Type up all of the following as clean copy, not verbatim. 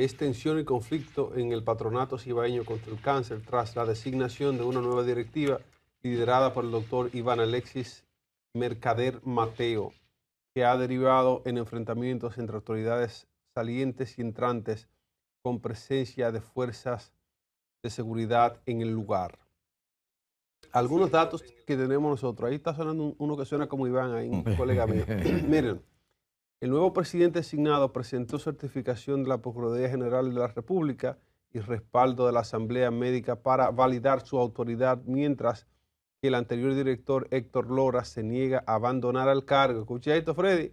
es tensión y conflicto en el patronato cibaeño contra el cáncer tras la designación de una nueva directiva liderada por el doctor Iván Alexis Mercader Mateo, que ha derivado en enfrentamientos entre autoridades salientes y entrantes con presencia de fuerzas de seguridad en el lugar. Algunos datos que tenemos nosotros. Ahí está sonando uno que suena como Iván, ahí, un colega mío. Miren, el nuevo presidente designado presentó certificación de la Procuraduría General de la República y respaldo de la Asamblea Médica para validar su autoridad, mientras que el anterior director Héctor Lora se niega a abandonar el cargo. Escucha esto, Freddy,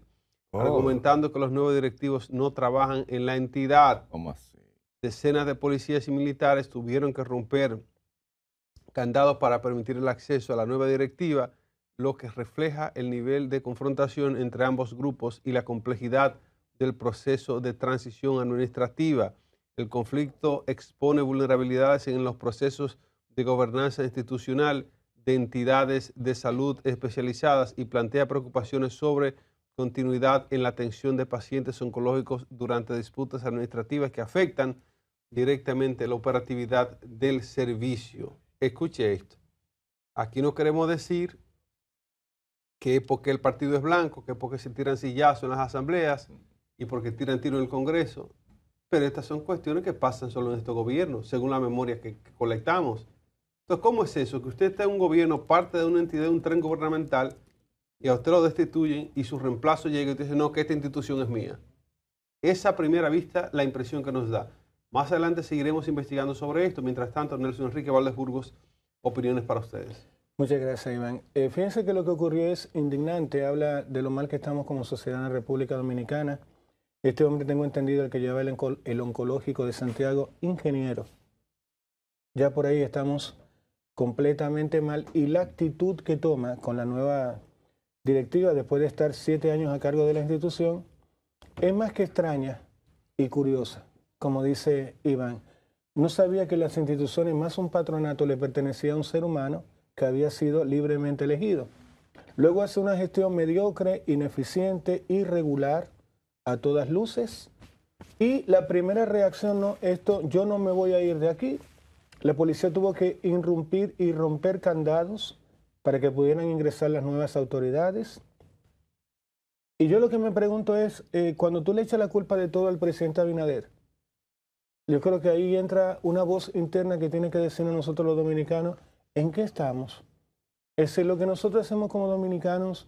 argumentando que los nuevos directivos no trabajan en la entidad. ¿Cómo así? Decenas de policías y militares tuvieron que romper candados para permitir el acceso a la nueva directiva, lo que refleja el nivel de confrontación entre ambos grupos y la complejidad del proceso de transición administrativa. El conflicto expone vulnerabilidades en los procesos de gobernanza institucional de entidades de salud especializadas y plantea preocupaciones sobre continuidad en la atención de pacientes oncológicos durante disputas administrativas que afectan directamente la operatividad del servicio. Escuche esto. Aquí no queremos decir que es porque el partido es blanco, que es porque se tiran sillazos en las asambleas y porque tiran tiro en el Congreso, pero estas son cuestiones que pasan solo en estos gobiernos, según la memoria que colectamos. Entonces, ¿cómo es eso? Que usted está en un gobierno, parte de una entidad, de un tren gubernamental, y a usted lo destituyen y su reemplazo llega y usted dice, no, que esta institución es mía. Esa a primera vista la impresión que nos da. Más adelante seguiremos investigando sobre esto. Mientras tanto, Nelson Enrique Valdés Burgos, opiniones para ustedes. Muchas gracias, Iván. Fíjense que lo que ocurrió es indignante. Habla de lo mal que estamos como sociedad en la República Dominicana. Este hombre, tengo entendido, el que lleva el oncológico de Santiago, ingeniero. Ya por ahí estamos completamente mal. Y la actitud que toma con la nueva directiva, después de estar 7 años a cargo de la institución, es más que extraña y curiosa. Como dice Iván, no sabía que las instituciones, más un patronato, le pertenecía a un ser humano que había sido libremente elegido. Luego hace una gestión mediocre, ineficiente, irregular, a todas luces. Y la primera reacción, no, yo no me voy a ir de aquí. La policía tuvo que irrumpir y romper candados para que pudieran ingresar las nuevas autoridades. Y yo lo que me pregunto es, cuando tú le echas la culpa de todo al presidente Abinader, yo creo que ahí entra una voz interna que tiene que decirnos nosotros los dominicanos, ¿en qué estamos? Es lo que nosotros hacemos como dominicanos,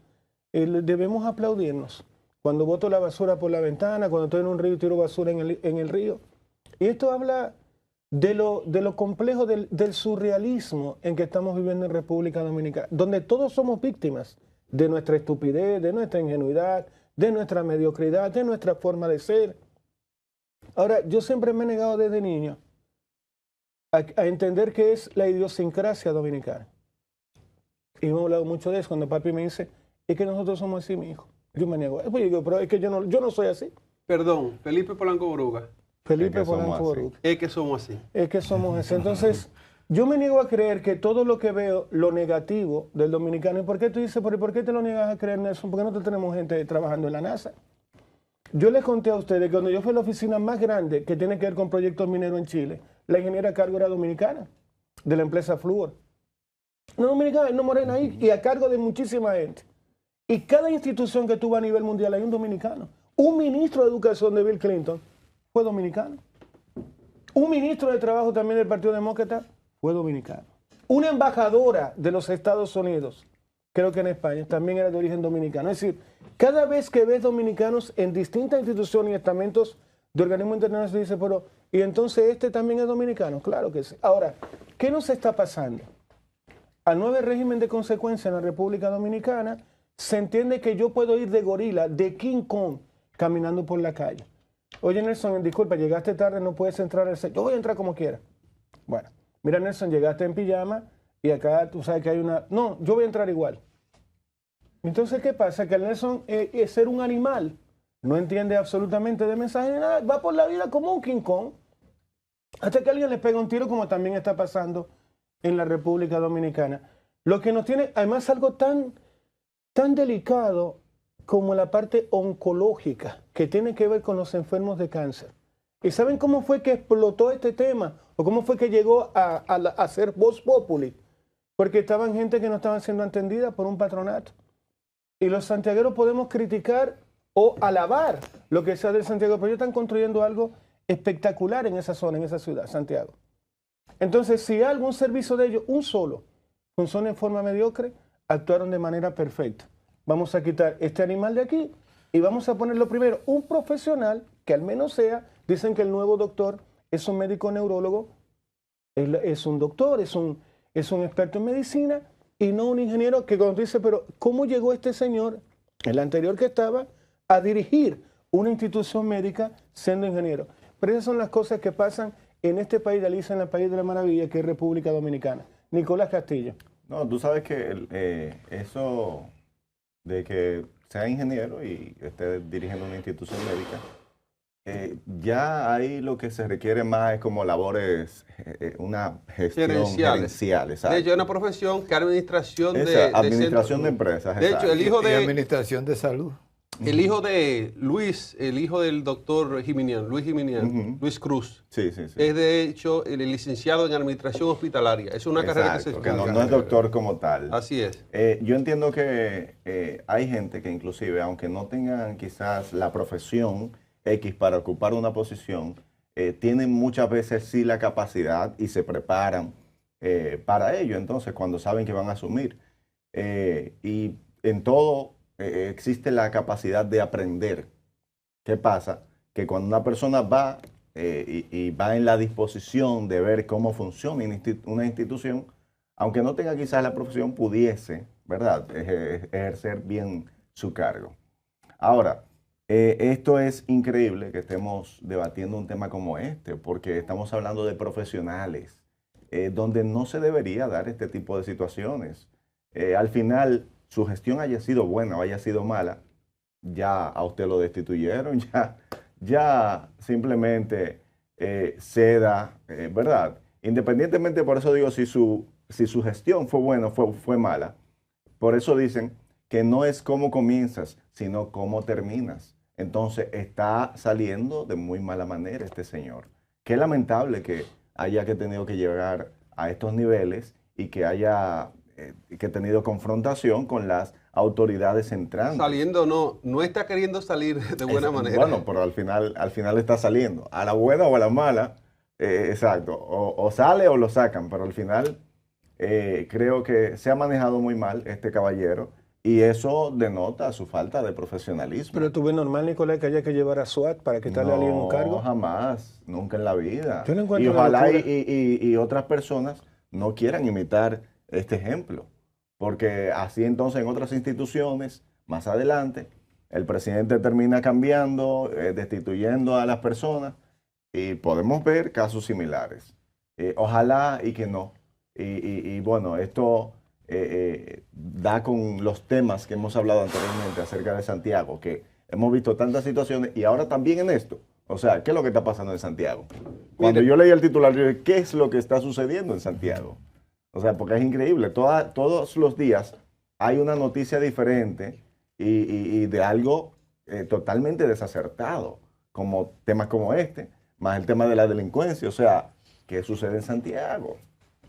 debemos aplaudirnos. Cuando boto la basura por la ventana, cuando estoy en un río y tiro basura en el río. Y esto habla de lo complejo del surrealismo en que estamos viviendo en República Dominicana, donde todos somos víctimas de nuestra estupidez, de nuestra ingenuidad, de nuestra mediocridad, de nuestra forma de ser. Ahora, yo siempre me he negado desde niño a entender qué es la idiosincrasia dominicana. Y hemos hablado mucho de eso cuando papi me dice, es que nosotros somos así, mi hijo. Yo me niego. Pues digo, pero es que yo no soy así. Perdón, Felipe Polanco Boruga. Felipe Polanco Boruga. Es que somos así. Es que somos así. Entonces, yo me niego a creer que todo lo que veo, lo negativo del dominicano, ¿y por qué tú dices, por qué te lo niegas a creer, Nelson? ¿Por qué no tenemos gente trabajando en la NASA? Yo les conté a ustedes que cuando yo fui a la oficina más grande que tiene que ver con proyectos mineros en Chile, la ingeniera a cargo era dominicana, de la empresa Fluor. No dominicana, no morena ahí, y a cargo de muchísima gente. Y cada institución que tuvo a nivel mundial hay un dominicano. Un ministro de Educación de Bill Clinton fue dominicano. Un ministro de Trabajo también del Partido Demócrata fue dominicano. Una embajadora de los Estados Unidos, creo que en España, también era de origen dominicano. Es decir, cada vez que ves dominicanos en distintas instituciones y estamentos de organismos internacionales, dice, pero, ¿y entonces este también es dominicano? Claro que sí. Ahora, ¿qué nos está pasando? Al nuevo régimen de consecuencia en la República Dominicana, se entiende que yo puedo ir de gorila, de King Kong, caminando por la calle. Oye, Nelson, disculpa, llegaste tarde, no puedes entrar al centro. Yo voy a entrar como quiera. Bueno, mira, Nelson, llegaste en pijama y acá tú sabes que hay una... No, yo voy a entrar igual. Entonces, ¿qué pasa? Que el Nelson es ser un animal. No entiende absolutamente de mensaje ni nada. Va por la vida como un King Kong. Hasta que alguien le pega un tiro, como también está pasando en la República Dominicana. Lo que nos tiene, además, algo tan delicado como la parte oncológica, que tiene que ver con los enfermos de cáncer. ¿Y saben cómo fue que explotó este tema? ¿O cómo fue que llegó a ser voz populi? Porque estaban gente que no estaban siendo entendida por un patronato. Y los santiagueros podemos criticar o alabar lo que sea del Santiago, pero ellos están construyendo algo espectacular en esa zona, en esa ciudad, Santiago. Entonces, si hay algún servicio de ellos, un solo, funciona en forma mediocre, actuaron de manera perfecta. Vamos a quitar este animal de aquí y vamos a ponerlo primero, un profesional que al menos sea, dicen que el nuevo doctor es un médico neurólogo, es un doctor, es un experto en medicina y no un ingeniero que cuando dice, pero ¿cómo llegó este señor, el anterior que estaba, a dirigir una institución médica siendo ingeniero? Pero esas son las cosas que pasan en este país de Alicia, en el país de la maravilla, que es República Dominicana. Nicolás Castillo. No, tú sabes que eso de que sea ingeniero y esté dirigiendo una institución médica, ya ahí lo que se requiere más es como labores, una gestión gerencial. Exacto. De hecho, es una profesión que administración administración de empresas. De hecho, el hijo de... Y administración de salud. El hijo de Luis, el hijo del doctor Jiminián, Luis Cruz, sí. es de hecho el licenciado en administración hospitalaria. Es una carrera que se que no es doctor como tal. Así es. Yo entiendo que hay gente que inclusive, aunque no tengan quizás la profesión X para ocupar una posición, tienen muchas veces sí la capacidad y se preparan para ello. Entonces, cuando saben que van a asumir. Y en todo... existe la capacidad de aprender. ¿Qué pasa? Que cuando una persona va y va en la disposición de ver cómo funciona una institución, aunque no tenga quizás la profesión, pudiese, ¿verdad?, ejercer bien su cargo. Ahora, esto es increíble que estemos debatiendo un tema como este, porque estamos hablando de profesionales, donde no se debería dar este tipo de situaciones. Al final, su gestión haya sido buena o haya sido mala, ya a usted lo destituyeron, ya simplemente ceda, ¿verdad? Independientemente, por eso digo, si su gestión fue buena o fue mala, por eso dicen que no es cómo comienzas, sino cómo terminas. Entonces está saliendo de muy mala manera este señor. Qué lamentable que haya tenido que llegar a estos niveles y que haya... que ha tenido confrontación con las autoridades entrantes. Saliendo no está queriendo salir de buena manera. Bueno, pero al final está saliendo. A la buena o a la mala, exacto. O sale o lo sacan, pero al final creo que se ha manejado muy mal este caballero y eso denota su falta de profesionalismo. Pero tú ves normal, Nicolás, que haya que llevar a SWAT para quitarle a alguien un cargo. No, jamás, nunca en la vida. Yo no encuentro y ojalá y otras personas no quieran imitar este ejemplo, porque así entonces en otras instituciones, más adelante, el presidente termina cambiando, destituyendo a las personas y podemos ver casos similares. Ojalá y que no. Y bueno, esto da con los temas que hemos hablado anteriormente acerca de Santiago, que hemos visto tantas situaciones y ahora también en esto. O sea, ¿qué es lo que está pasando en Santiago? Cuando yo leí el titular, yo dije, ¿qué es lo que está sucediendo en Santiago? O sea, porque es increíble. Todos los días hay una noticia diferente y de algo totalmente desacertado, como temas como este, más el tema de la delincuencia. O sea, ¿qué sucede en Santiago?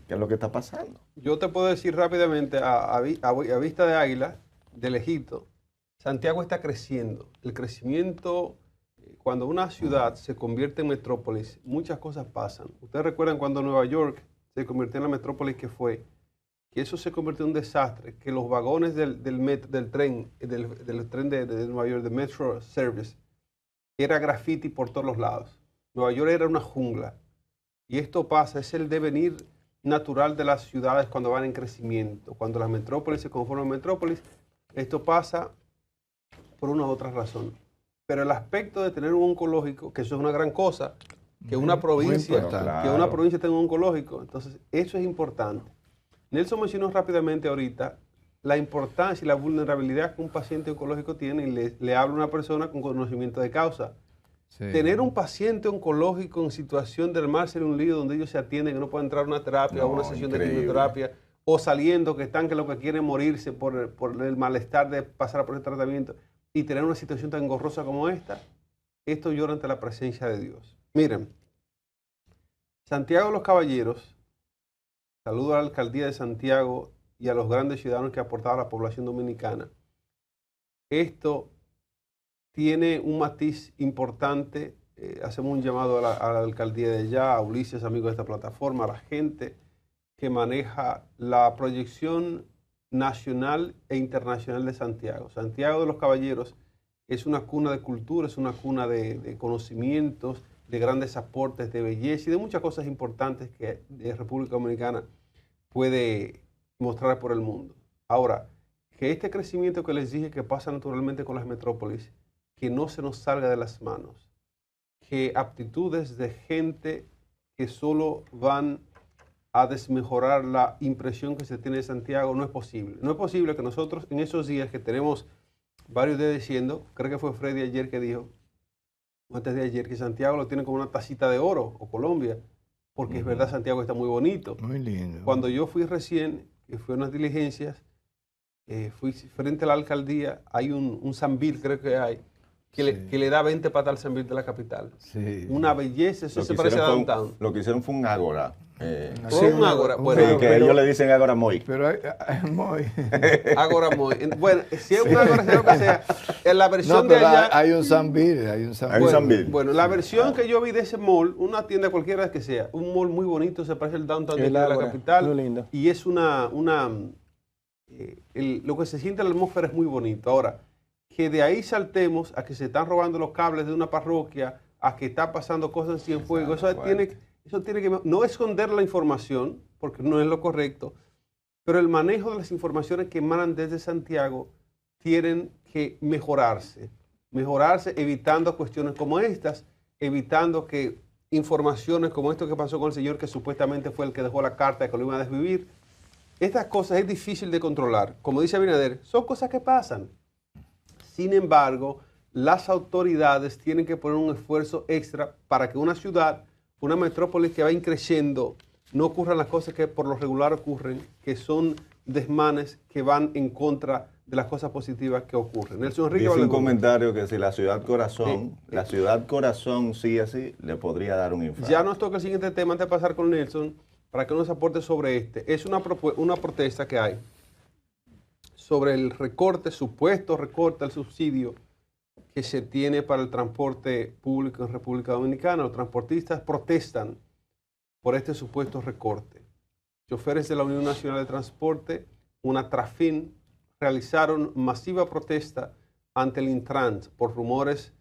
¿Qué es lo que está pasando? Yo te puedo decir rápidamente, a vista de águila, de lejito, Santiago está creciendo. El crecimiento, cuando una ciudad se convierte en metrópolis, muchas cosas pasan. Ustedes recuerdan cuando Nueva York se convirtió en la metrópolis que fue, que eso se convirtió en un desastre, que los vagones del tren de Nueva York, de Metro Service, era graffiti por todos los lados. Nueva York era una jungla. Y esto pasa, es el devenir natural de las ciudades cuando van en crecimiento. Cuando las metrópolis se conforman en metrópolis, esto pasa por una u otra razón. Pero el aspecto de tener un oncológico, que eso es una gran cosa, que una provincia tenga un oncológico, entonces eso es importante. Nelson mencionó rápidamente ahorita la importancia y la vulnerabilidad que un paciente oncológico tiene y le habla a una persona con conocimiento de causa. Sí. Tener un paciente oncológico en situación de armarse en un lío donde ellos se atienden, que no pueden entrar a una terapia o una sesión de quimioterapia, o saliendo, que están que lo que quieren morirse por el malestar de pasar por el tratamiento, y tener una situación tan engorrosa como esta, esto llora ante la presencia de Dios. Miren, Santiago de los Caballeros, saludo a la alcaldía de Santiago y a los grandes ciudadanos que ha aportado a la población dominicana. Esto tiene un matiz importante. Hacemos un llamado a la alcaldía de allá, a Ulises, amigos de esta plataforma, a la gente que maneja la proyección nacional e internacional de Santiago. Santiago de los Caballeros es una cuna de cultura, es una cuna de conocimientos, de grandes aportes, de belleza y de muchas cosas importantes que la República Dominicana puede mostrar por el mundo. Ahora, que este crecimiento que les dije que pasa naturalmente con las metrópolis, que no se nos salga de las manos, que aptitudes de gente que solo van a desmejorar la impresión que se tiene de Santiago no es posible. No es posible que nosotros en esos días que tenemos varios días diciendo, creo que fue Freddy ayer que dijo, antes de ayer, que Santiago lo tiene como una tacita de oro, o Colombia, porque es verdad, Santiago está muy bonito. Muy lindo. Cuando yo fui recién, que fui a unas diligencias, fui frente a la alcaldía, hay un Sambil, creo que hay, que le da 20 patas al Sambil de la capital. Sí. Una belleza, eso se parece a Downtown. Lo que hicieron fue un ágora. Un ágora. Bueno, sí, que ellos le dicen ágora Moy. Pero hay Moy. Ágora Moy. Bueno, si es un ágora, sea lo que sea, en la versión No, pero de allá... hay un Sambil, hay un Sambil. Hay un Sambil. Bueno, la versión que yo vi de ese mall, una tienda cualquiera que sea, un mall muy bonito, se parece al Downtown de la capital. Muy lindo. Y es lo que se siente en la atmósfera es muy bonito. Ahora, que de ahí saltemos a que se están robando los cables de una parroquia, a que está pasando cosas en Cienfuegos, eso tiene que no esconder la información, porque no es lo correcto, pero el manejo de las informaciones que emanan desde Santiago tienen que mejorarse, evitando cuestiones como estas, evitando que informaciones como esto que pasó con el señor que supuestamente fue el que dejó la carta de que lo iban a desvivir. Estas cosas es difícil de controlar. Como dice Abinader, son cosas que pasan. Sin embargo, las autoridades tienen que poner un esfuerzo extra para que una ciudad, una metrópolis que va creciendo, no ocurran las cosas que por lo regular ocurren, que son desmanes que van en contra de las cosas positivas que ocurren. Nelson Enrique Dice un comentario que si la ciudad corazón, sí así, le podría dar un infarto. Ya nos toca el siguiente tema antes de pasar con Nelson, para que nos aporte sobre este. Es una protesta que hay sobre el recorte, supuesto recorte al subsidio que se tiene para el transporte público en República Dominicana. Los transportistas protestan por este supuesto recorte. Choferes de la Unión Nacional de Transporte, una Trafin, realizaron masiva protesta ante el Intrans por rumores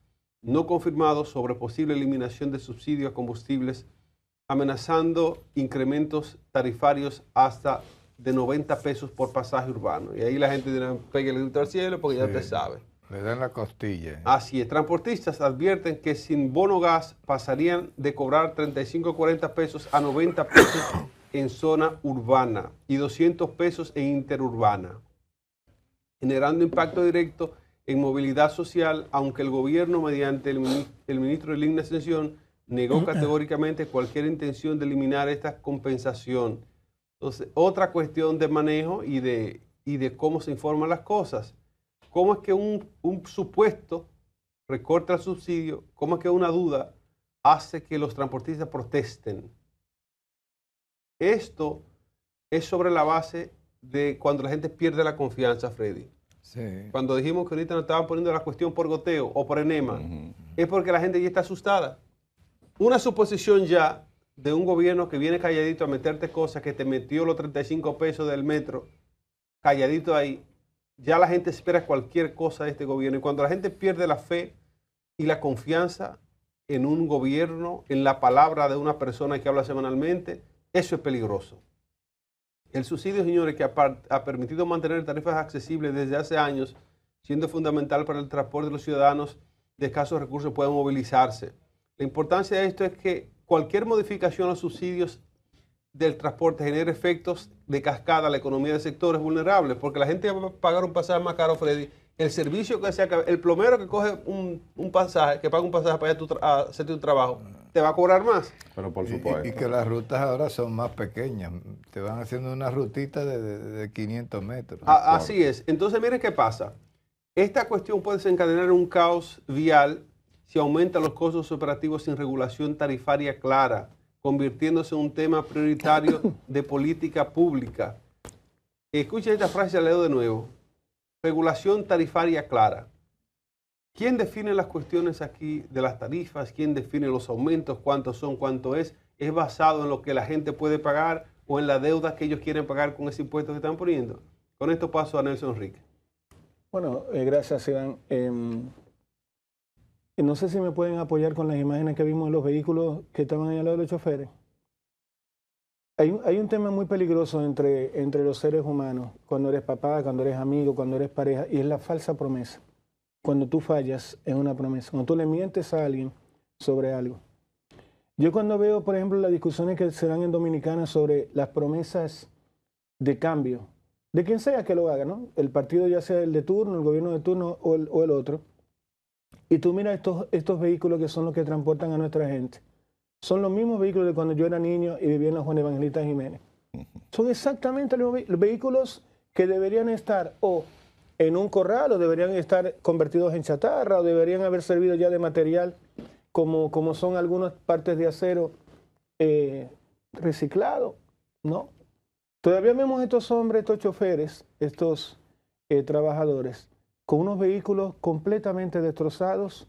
no confirmados sobre posible eliminación de subsidio a combustibles, amenazando incrementos tarifarios hasta de 90 pesos por pasaje urbano. Y ahí la gente dirá, pegue el grito al cielo porque ya te sabe. Le dan la costilla. Así es. Transportistas advierten que sin bono gas pasarían de cobrar 35 o 40 pesos a 90 pesos en zona urbana y 200 pesos en interurbana, generando impacto directo en movilidad social, aunque el gobierno, mediante el ministro de Línea Ascensión, negó categóricamente cualquier intención de eliminar esta compensación. Entonces, otra cuestión de manejo y de cómo se informan las cosas. ¿Cómo es que un supuesto recorte al subsidio, cómo es que una duda hace que los transportistas protesten? Esto es sobre la base de cuando la gente pierde la confianza, Freddy. Sí. Cuando dijimos que ahorita nos estaban poniendo la cuestión por goteo o por enema, es porque la gente ya está asustada. Una suposición ya de un gobierno que viene calladito a meterte cosas, que te metió los 35 pesos del metro, calladito ahí, ya la gente espera cualquier cosa de este gobierno. Y cuando la gente pierde la fe y la confianza en un gobierno, en la palabra de una persona que habla semanalmente, eso es peligroso. El subsidio, señores, que ha permitido mantener tarifas accesibles desde hace años, siendo fundamental para el transporte de los ciudadanos de escasos recursos puedan movilizarse. La importancia de esto es que cualquier modificación a los subsidios del transporte genera efectos de cascada a la economía de sectores vulnerables, porque la gente va a pagar un pasaje más caro, Freddy. El servicio que sea, el plomero que coge un pasaje, que paga un pasaje para ir a hacerte un trabajo, te va a cobrar más. Pero por supuesto. Y que las rutas ahora son más pequeñas. Te van haciendo una rutita de 500 metros. Así es. Entonces, miren qué pasa. Esta cuestión puede desencadenar un caos vial si aumentan los costos operativos sin regulación tarifaria clara, convirtiéndose en un tema prioritario de política pública. Escucha esta frase, la leo de nuevo. Regulación tarifaria clara. ¿Quién define las cuestiones aquí de las tarifas? ¿Quién define los aumentos? ¿Cuántos son? ¿Cuánto es? ¿Es basado en lo que la gente puede pagar o en la deuda que ellos quieren pagar con ese impuesto que están poniendo? Con esto paso a Nelson Enrique. Bueno, gracias, Iván. No sé si me pueden apoyar con las imágenes que vimos en los vehículos que estaban ahí al lado de los choferes. Hay un tema muy peligroso entre los seres humanos, cuando eres papá, cuando eres amigo, cuando eres pareja, y es la falsa promesa. Cuando tú fallas en una promesa, cuando tú le mientes a alguien sobre algo. Yo cuando veo, por ejemplo, las discusiones que se dan en Dominicana sobre las promesas de cambio, de quien sea que lo haga, ¿no? El partido ya sea el de turno, el gobierno de turno o el otro. Y tú miras estos vehículos que son los que transportan a nuestra gente. Son los mismos vehículos de cuando yo era niño y vivía en la Juan Evangelista Jiménez. Son exactamente los vehículos que deberían estar o en un corral o deberían estar convertidos en chatarra o deberían haber servido ya de material como son algunas partes de acero reciclado, ¿no? Todavía vemos estos hombres, estos choferes, estos trabajadores con unos vehículos completamente destrozados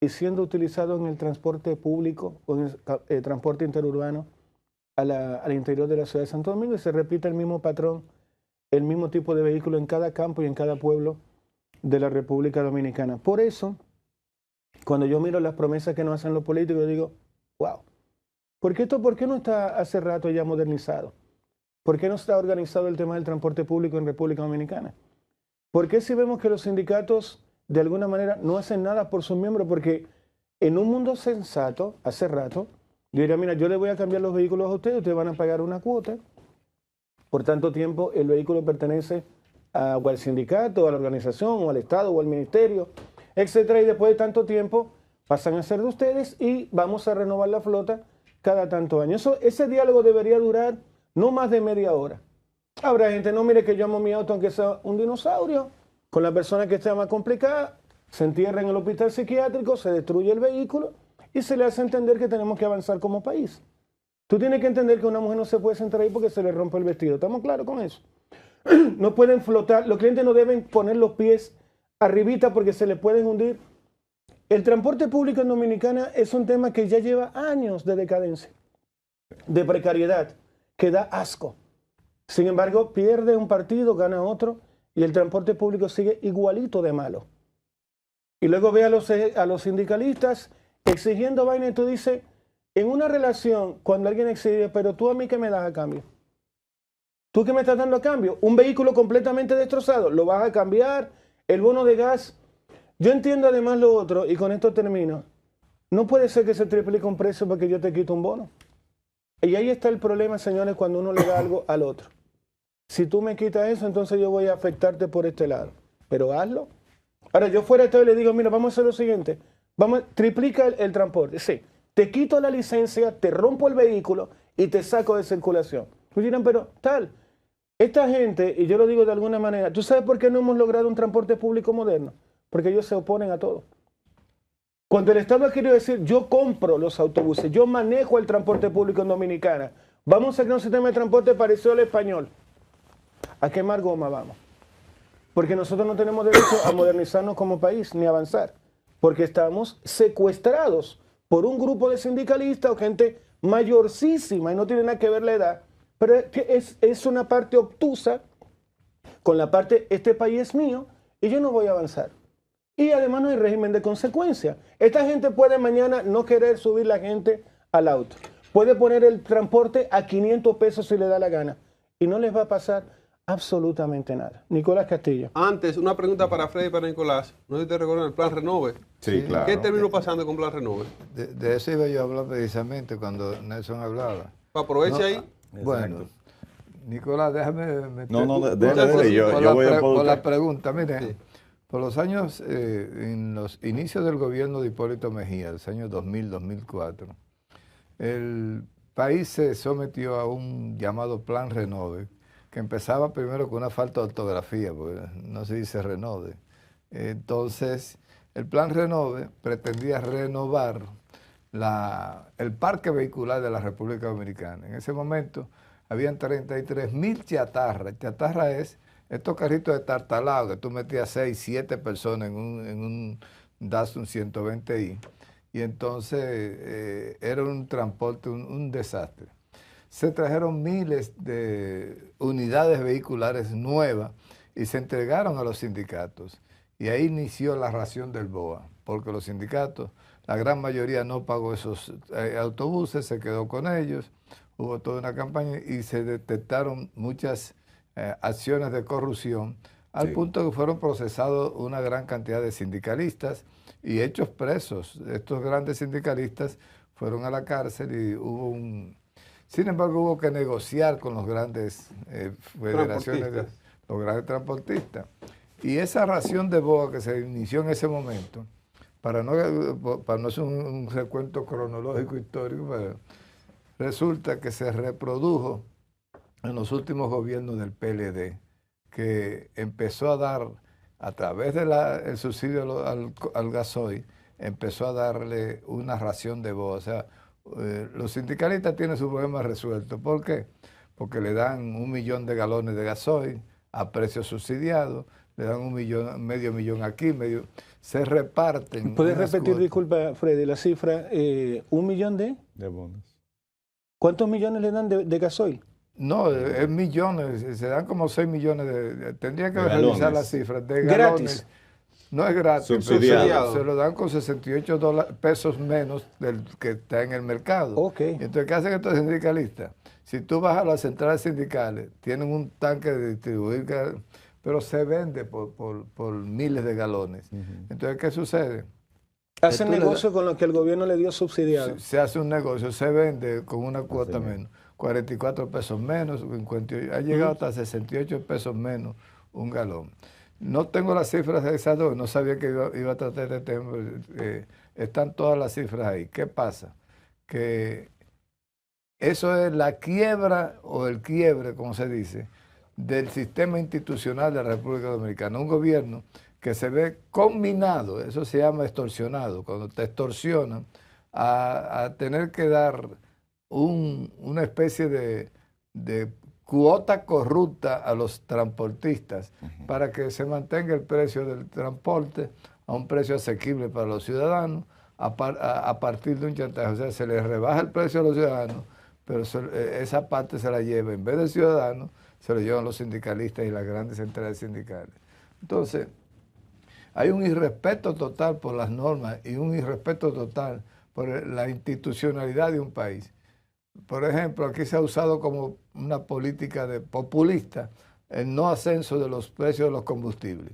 y siendo utilizados en el transporte público o en el transporte interurbano al interior de la ciudad de Santo Domingo, y se repite el mismo patrón, el mismo tipo de vehículo en cada campo y en cada pueblo de la República Dominicana. Por eso, cuando yo miro las promesas que nos hacen los políticos, yo digo, wow, ¿por qué no está hace rato ya modernizado? ¿Por qué no está organizado el tema del transporte público en República Dominicana? ¿Por qué si vemos que los sindicatos de alguna manera no hacen nada por sus miembros? Porque en un mundo sensato, hace rato, yo diría, mira, yo le voy a cambiar los vehículos a ustedes van a pagar una cuota. Por tanto tiempo, el vehículo pertenece o al sindicato, o a la organización, o al Estado, o al ministerio, etcétera. Y después de tanto tiempo, pasan a ser de ustedes y vamos a renovar la flota cada tanto año. Ese diálogo debería durar no más de media hora. Habrá gente, no, mire que yo amo mi auto aunque sea un dinosaurio, con la persona que esté más complicada, se entierra en el hospital psiquiátrico, se destruye el vehículo y se le hace entender que tenemos que avanzar como país. Tú tienes que entender que una mujer no se puede sentar ahí porque se le rompe el vestido. ¿Estamos claros con eso? No pueden flotar, los clientes no deben poner los pies arribita porque se les pueden hundir. El transporte público en Dominicana es un tema que ya lleva años de decadencia, de precariedad, que da asco. Sin embargo, pierde un partido, gana otro, y el transporte público sigue igualito de malo. Y luego ve a los sindicalistas exigiendo vaina y tú dices, en una relación, cuando alguien exige, pero tú a mí, ¿qué me das a cambio? ¿Tú qué me estás dando a cambio? Un vehículo completamente destrozado, ¿lo vas a cambiar? El bono de gas. Yo entiendo además lo otro, y con esto termino. No puede ser que se triplique un precio porque yo te quito un bono. Y ahí está el problema, señores, cuando uno le da algo al otro. Si tú me quitas eso, entonces yo voy a afectarte por este lado. Pero hazlo. Ahora, yo fuera esto y le digo, mira, vamos a hacer lo siguiente. Triplica el transporte. Sí, te quito la licencia, te rompo el vehículo y te saco de circulación. Pues dirán, pero tal, esta gente, y yo lo digo de alguna manera, ¿tú sabes por qué no hemos logrado un transporte público moderno? Porque ellos se oponen a todo. Cuando el Estado ha querido decir, yo compro los autobuses, yo manejo el transporte público en Dominicana, vamos a crear un sistema de transporte parecido al español. ¿A quemar goma vamos? Porque nosotros no tenemos derecho a modernizarnos como país, ni avanzar. Porque estamos secuestrados por un grupo de sindicalistas o gente mayorcísima, y no tiene nada que ver la edad, pero es una parte obtusa con la parte, este país es mío, y yo no voy a avanzar. Y además no hay régimen de consecuencia. Esta gente puede mañana no querer subir la gente al auto. Puede poner el transporte a 500 pesos si le da la gana. Y no les va a pasar absolutamente nada. Nicolás Castillo. Antes, una pregunta para Freddy y para Nicolás. No sé si te recuerdan el Plan Renove. Sí, claro. ¿Qué terminó pasando con Plan Renove? De eso iba yo a hablar precisamente cuando Nelson hablaba. Aproveche ahí. Bueno, Nicolás, déjame meter yo voy a por la pregunta. Mire, sí. Por los años, en los inicios del gobierno de Hipólito Mejía, los años 2000-2004, el país se sometió a un llamado Plan Renove, que empezaba primero con una falta de ortografía, porque no se dice Renove. Entonces, el Plan Renove pretendía renovar el parque vehicular de la República Dominicana. En ese momento habían 33.000 chatarras. Chatarra es estos carritos de tartalado que tú metías 6, 7 personas en un Datsun 120i. Y entonces era un transporte, un desastre. Se trajeron miles de unidades vehiculares nuevas y se entregaron a los sindicatos. Y ahí inició la ración del BOA, porque los sindicatos, la gran mayoría no pagó esos autobuses, se quedó con ellos, hubo toda una campaña y se detectaron muchas acciones de corrupción, al punto que fueron procesados una gran cantidad de sindicalistas y hechos presos. Estos grandes sindicalistas fueron a la cárcel y hubo sin embargo, hubo que negociar con los grandes federaciones, los grandes transportistas. Y esa ración de BOA que se inició en ese momento, para no hacer un recuento cronológico histórico, pero resulta que se reprodujo en los últimos gobiernos del PLD, que empezó a dar, a través del subsidio al gasoil, empezó a darle una ración de BOA. O sea, los sindicalistas tienen su problema resuelto. ¿Por qué? Porque le dan 1 millón de galones de gasoil a precio subsidiado, le dan medio millón aquí, se reparten. ¿Puedes repetir, disculpa, Freddy, la cifra? ¿1 millón de bonos? ¿Cuántos millones le dan de gasoil? No, es millones, se dan como 6 millones tendría que revisar las cifras, de galones. ¿Gratis? No es gratis, subsidiado. Se lo dan con 68 pesos menos del que está en el mercado. Okay. Entonces, ¿qué hacen estos sindicalistas? Si tú vas a las centrales sindicales, tienen un tanque de distribuir, pero se vende por miles de galones. Entonces, ¿qué sucede? Hacen negocio con lo que el gobierno le dio subsidiado. Se hace un negocio, se vende con una cuota menos, 44 pesos menos, 58, ha llegado hasta 68 pesos menos un galón. No tengo las cifras exactas, no sabía que iba a tratar este tema. Están todas las cifras ahí. ¿Qué pasa? Que eso es la quiebra o el quiebre, como se dice, del sistema institucional de la República Dominicana. Un gobierno que se ve combinado, eso se llama extorsionado, cuando te extorsionan a tener que dar una especie de cuota corrupta a los transportistas para que se mantenga el precio del transporte a un precio asequible para los ciudadanos a partir de un chantaje. O sea, se les rebaja el precio a los ciudadanos, pero esa parte se la lleva, en vez del ciudadano, se lo llevan los sindicalistas y las grandes centrales sindicales. Entonces, hay un irrespeto total por las normas y un irrespeto total por la institucionalidad de un país. Por ejemplo, aquí se ha usado como una política populista el no ascenso de los precios de los combustibles.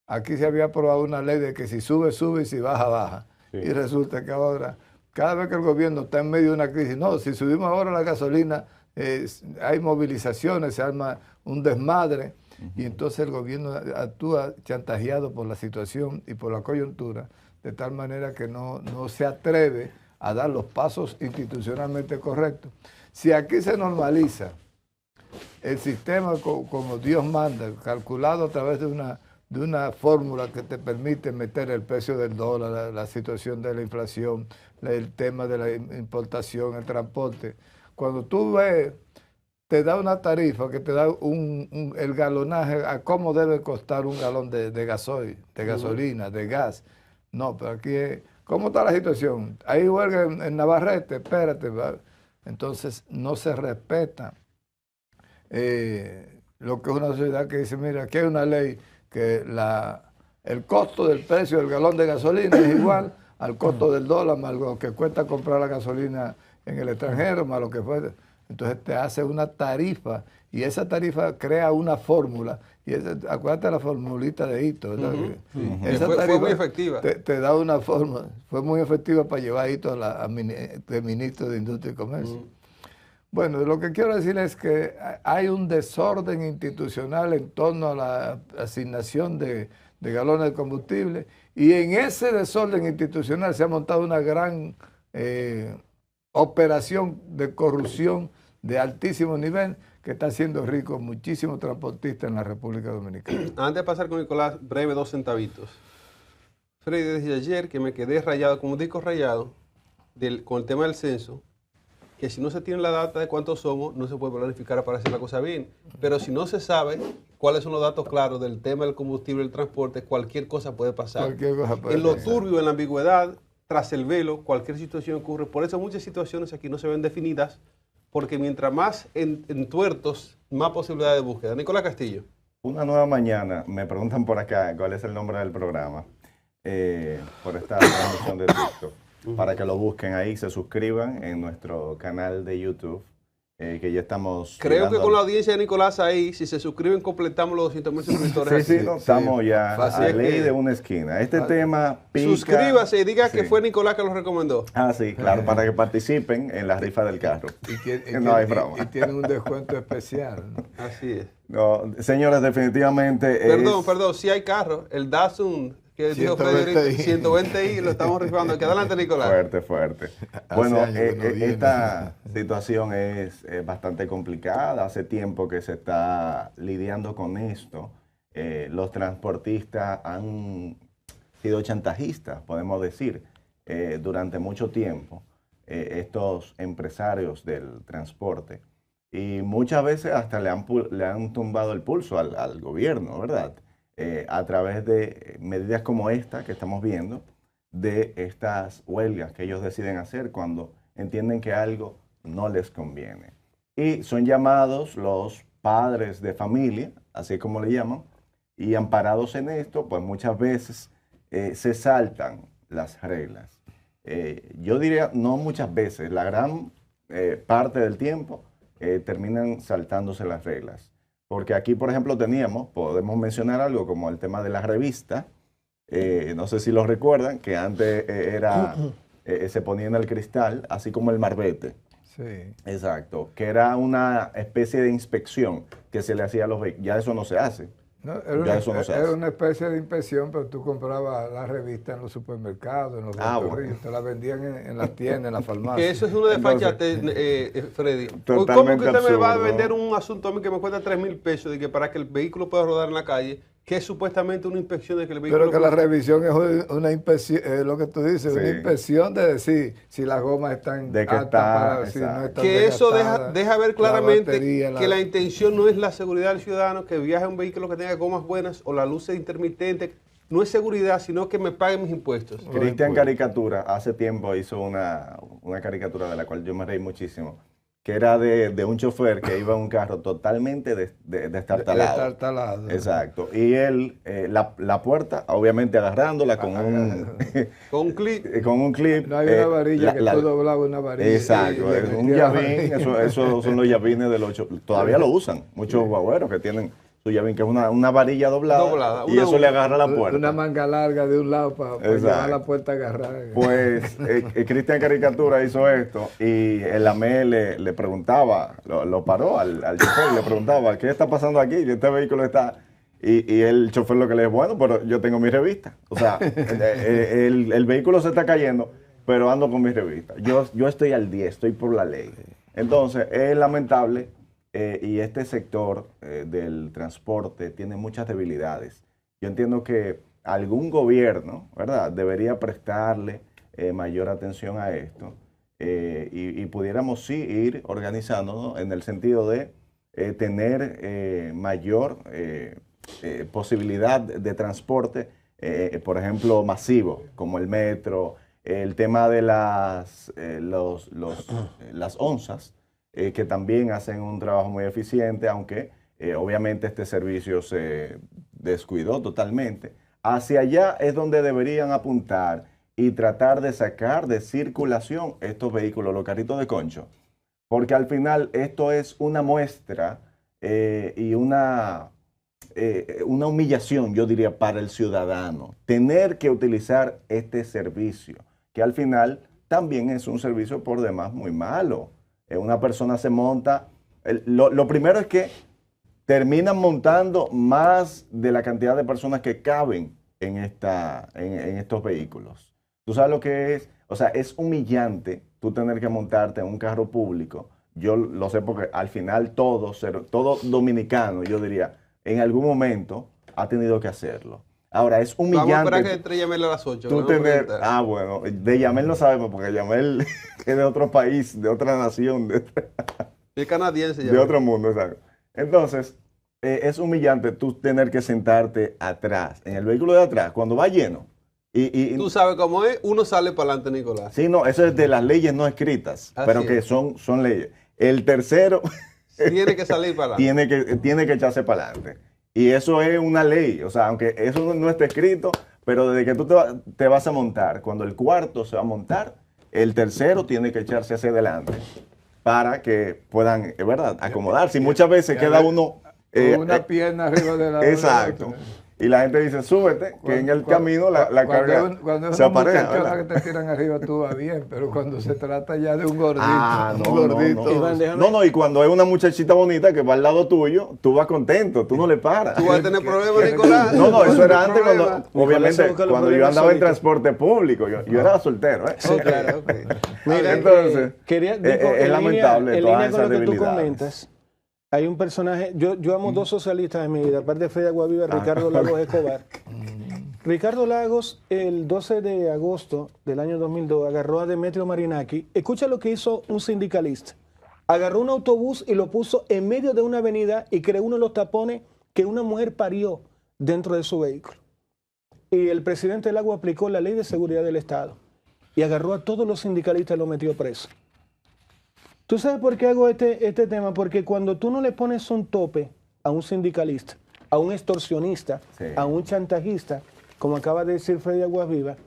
Aquí se había aprobado una ley de que si sube, sube y si baja, baja. Sí. Y resulta que ahora, cada vez que el gobierno está en medio de una crisis, no, si subimos ahora la gasolina, hay movilizaciones, se arma un desmadre. Y entonces el gobierno actúa chantajeado por la situación y por la coyuntura, de tal manera que no se atreve a dar los pasos institucionalmente correctos. Si aquí se normaliza el sistema como Dios manda, calculado a través de una fórmula que te permite meter el precio del dólar, la situación de la inflación, el tema de la importación, el transporte, cuando tú ves, te da una tarifa que te da el galonaje a cómo debe costar un galón de gasoil, de gasolina, de gas. No, pero aquí es, ¿cómo está la situación? Hay huelga en Navarrete, espérate. Entonces no se respeta lo que es una sociedad que dice, mira, aquí hay una ley que el costo del precio del galón de gasolina es igual al costo del dólar, más lo que cuesta comprar la gasolina en el extranjero, más lo que fue. Entonces te hace una tarifa y esa tarifa crea una fórmula. Y acuérdate la formulita de Hito, ¿verdad? Esa tarifa fue muy efectiva. Te da una forma, fue muy efectiva para llevar a Hito de ministro de Industria y Comercio. Bueno, lo que quiero decir es que hay un desorden institucional en torno a la asignación de galones de combustible y en ese desorden institucional se ha montado una gran operación de corrupción de altísimo nivel que está haciendo rico muchísimos transportistas en la República Dominicana. Antes de pasar con Nicolás, breve 2 centavitos. Freddy, desde ayer que me quedé rayado, como un disco rayado, con el tema del censo, que si no se tiene la data de cuántos somos, no se puede planificar para hacer la cosa bien. Pero si no se sabe cuáles son los datos claros del tema del combustible, el transporte, cualquier cosa puede pasar. Cualquier cosa puede En lo pasar. turbio, en la ambigüedad, tras el velo, cualquier situación ocurre. Por eso muchas situaciones aquí no se ven definidas, porque mientras más entuertos, más posibilidades de búsqueda. Nicolás Castillo. Una nueva mañana, me preguntan por acá cuál es el nombre del programa, por esta transmisión de TikTok, para que lo busquen ahí, se suscriban en nuestro canal de YouTube, que ya estamos... Creo que con la audiencia de Nicolás ahí, si se suscriben, completamos los 200.000 suscriptores. Sí, aquí. no, estamos ya Fácil. a ley de una esquina. Este tema pica... Suscríbase y diga que Sí. fue Nicolás que lo recomendó. Ah, sí, claro, para que participen en la rifa del carro. Y No hay broma. y tiene un descuento especial, ¿no? Así es. No, señores, definitivamente Perdón, si hay carro. El Datsun que dijo Freddy 120i lo estamos rifando. Aquí adelante, Nicolás. Fuerte. Hace Bueno, años que no viene. esta situación es bastante complicada. Hace tiempo que se está lidiando con esto. Los transportistas han sido chantajistas, podemos decir, durante mucho tiempo. Estos empresarios del transporte. Y muchas veces hasta le han tumbado el pulso al gobierno, ¿verdad? A través de medidas como esta que estamos viendo, de estas huelgas que ellos deciden hacer cuando entienden que algo no les conviene. Y son llamados los padres de familia, así como le llaman, y amparados en esto, pues muchas veces se saltan las reglas. Yo diría, no muchas veces, la gran parte del tiempo terminan saltándose las reglas. Porque aquí, por ejemplo, podemos mencionar algo como el tema de la revista. No sé si lo recuerdan, que antes se ponía en el cristal, así como el marbete. Sí. Exacto, que era una especie de inspección que se le hacía a los vehículos. Ya eso no se hace. No, Era una especie de inspección, pero tú comprabas la revista en los supermercados, en los bueno. te la vendían en las tiendas, en las farmacias. Que eso es una desfachatez, Freddy. ¿Cómo que Totalmente usted me va a absurdo. vender un asunto a mí que me cuesta 3.000 pesos de que para que el vehículo pueda rodar en la calle, que es supuestamente una inspección de que el vehículo... Pero que la revisión es una inspección, es lo que tú dices, Sí. una inspección de decir si las gomas están De que aptas está, para, si no exacto. están Que eso desgastadas, deja ver la claramente batería, que la intención no es la seguridad del ciudadano, que viaje en un vehículo que tenga gomas buenas o la luz intermitente. No es seguridad, sino que me paguen mis impuestos. Cristian Caricatura hace tiempo hizo una caricatura de la cual yo me reí muchísimo, que era de un chofer que iba en un carro totalmente destartalado. Destartalado. Exacto. Y él, la puerta, obviamente agarrándola con Con un clic. con un clip. No hay una varilla que tú doblabas una varilla. Exacto, y le es un metías la llavín, varilla. eso son los llavines del 8. Todavía lo usan, muchos guagüeros que tienen su llavín, que es una varilla doblada, y una eso le agarra la puerta. Una manga larga de un lado para llevar la puerta agarrada. Pues Cristian Caricatura hizo esto y el AME le preguntaba, lo paró al chofer y le preguntaba, ¿qué está pasando aquí? Y este vehículo está... Y el chofer lo que le dijo, bueno, pero yo tengo mi revista. O sea, el vehículo se está cayendo, pero ando con mi revista. Yo estoy al día, estoy por la ley. Entonces, es lamentable y este sector del transporte tiene muchas debilidades. Yo entiendo que algún gobierno, ¿verdad?, debería prestarle mayor atención a esto y pudiéramos sí ir organizándonos en el sentido de tener mayor posibilidad de transporte, por ejemplo, masivo, como el metro, el tema de las onzas, que también hacen un trabajo muy eficiente, aunque obviamente este servicio se descuidó totalmente. Hacia allá es donde deberían apuntar y tratar de sacar de circulación estos vehículos, los carritos de concho, porque al final esto es una muestra y una humillación, yo diría, para el ciudadano, tener que utilizar este servicio, que al final también es un servicio por demás muy malo. Una persona se monta, lo primero es que terminan montando más de la cantidad de personas que caben en estos vehículos. ¿Tú sabes lo que es? O sea, es humillante tú tener que montarte en un carro público. Yo lo sé porque al final todo dominicano, yo diría, en algún momento ha tenido que hacerlo. Ahora, es humillante. Vamos a esperar que entre Yamel a las 8. Tú tener, bueno, de Yamel no sabemos, porque Yamel es de otro país, de otra nación, es canadiense. De otro mundo, ¿sabes? Entonces, es humillante tú tener que sentarte atrás, en el vehículo de atrás, cuando va lleno. Y tú sabes cómo es, uno sale para adelante, Nicolás. Sí, no, eso es de las leyes no escritas, pero que son leyes. El tercero tiene que salir para adelante. Tiene que echarse para adelante. Y eso es una ley, o sea, aunque eso no está escrito, pero desde que tú te vas a montar, cuando el cuarto se va a montar, el tercero tiene que echarse hacia adelante para que puedan, es verdad, acomodarse. Y muchas veces queda uno... una pierna arriba de la exacto. Y la gente dice, súbete, que en el camino la carga cuando se apareja. Que te tiran arriba tú vas bien, pero cuando se trata ya de un gordito, y cuando es una muchachita bonita que va al lado tuyo, tú vas contento, tú no le paras. Tú vas a tener problemas, Nicolás. No, eso era antes obviamente, cuando yo andaba en transporte público, yo era soltero. Sí, claro. Mira, entonces, es lamentable todas esas debilidades. Tú comentas, hay un personaje, yo amo dos socialistas en mi vida, aparte de Freddy Aguaviva, Ricardo Lagos Escobar. Ricardo Lagos, el 12 de agosto del año 2002, agarró a Demetrio Marinaki. Escucha lo que hizo un sindicalista. Agarró un autobús y lo puso en medio de una avenida y creó uno de los tapones que una mujer parió dentro de su vehículo. Y el presidente del Agua aplicó la ley de seguridad del Estado y agarró a todos los sindicalistas y los metió presos. ¿Tú sabes por qué hago este tema? Porque cuando tú no le pones un tope a un sindicalista, a un extorsionista, a un chantajista, como acaba de decir Freddy Aguaviva,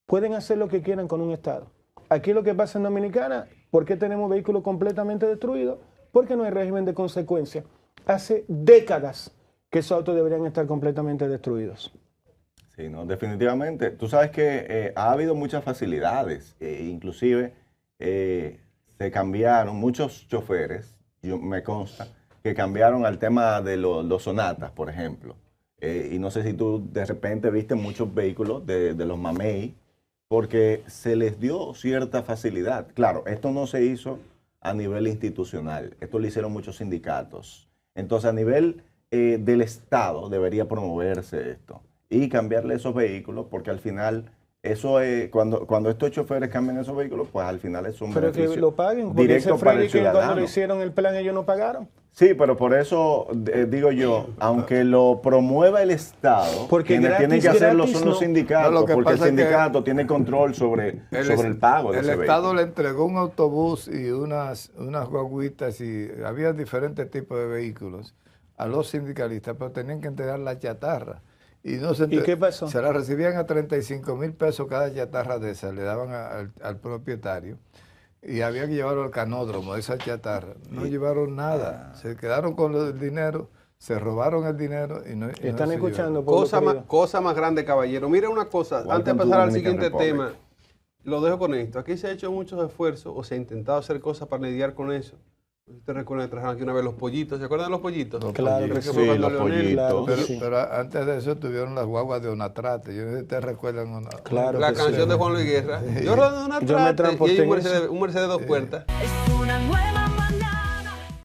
pueden hacer lo que quieran con un Estado. Aquí lo que pasa en Dominicana, ¿por qué tenemos vehículos completamente destruidos? Porque no hay régimen de consecuencia. Hace décadas que esos autos deberían estar completamente destruidos. Sí, no, definitivamente. Tú sabes que ha habido muchas facilidades, inclusive se cambiaron muchos choferes, me consta, que cambiaron al tema de los sonatas, por ejemplo. Y no sé si tú de repente viste muchos vehículos de los mamey, porque se les dio cierta facilidad. Claro, esto no se hizo a nivel institucional, esto lo hicieron muchos sindicatos. Entonces, a nivel del Estado debería promoverse esto y cambiarle esos vehículos, porque al final... Eso es, cuando estos choferes cambian esos vehículos, pues al final es un beneficio. Pero que lo paguen, porque directo ese para el que ciudadano. cuando le hicieron el plan ellos no pagaron. Sí, pero por eso digo yo, aunque lo promueva el Estado, porque quienes tienen que hacerlo son los sindicatos, no, porque el sindicato tiene control sobre el pago de ese vehículo. El Estado le entregó un autobús y unas guaguitas y había diferentes tipos de vehículos a los sindicalistas, pero tenían que entregar la chatarra. ¿Y qué pasó? Se la recibían a 35,000 pesos cada chatarra de esa, le daban al propietario. Y había que llevarlo al canódromo, esa chatarra. No llevaron nada, se quedaron con el dinero, se robaron el dinero y no... Están escuchando. Cosa más grande, caballero. Mira una cosa, antes de pasar al siguiente tema, lo dejo con esto. Aquí se ha hecho muchos esfuerzos o se ha intentado hacer cosas para lidiar con eso. Ustedes recuerdan que trajeron aquí una vez los pollitos, ¿se acuerdan de los pollitos? Claro que sí, los pollitos. Pero antes de eso tuvieron las guaguas de Onatrate. Yo no sé si te recuerdan claro la canción de Juan Luis Guerra. Yo rodé Onatrate y hay un Mercedes 2 puertas. Es una nueva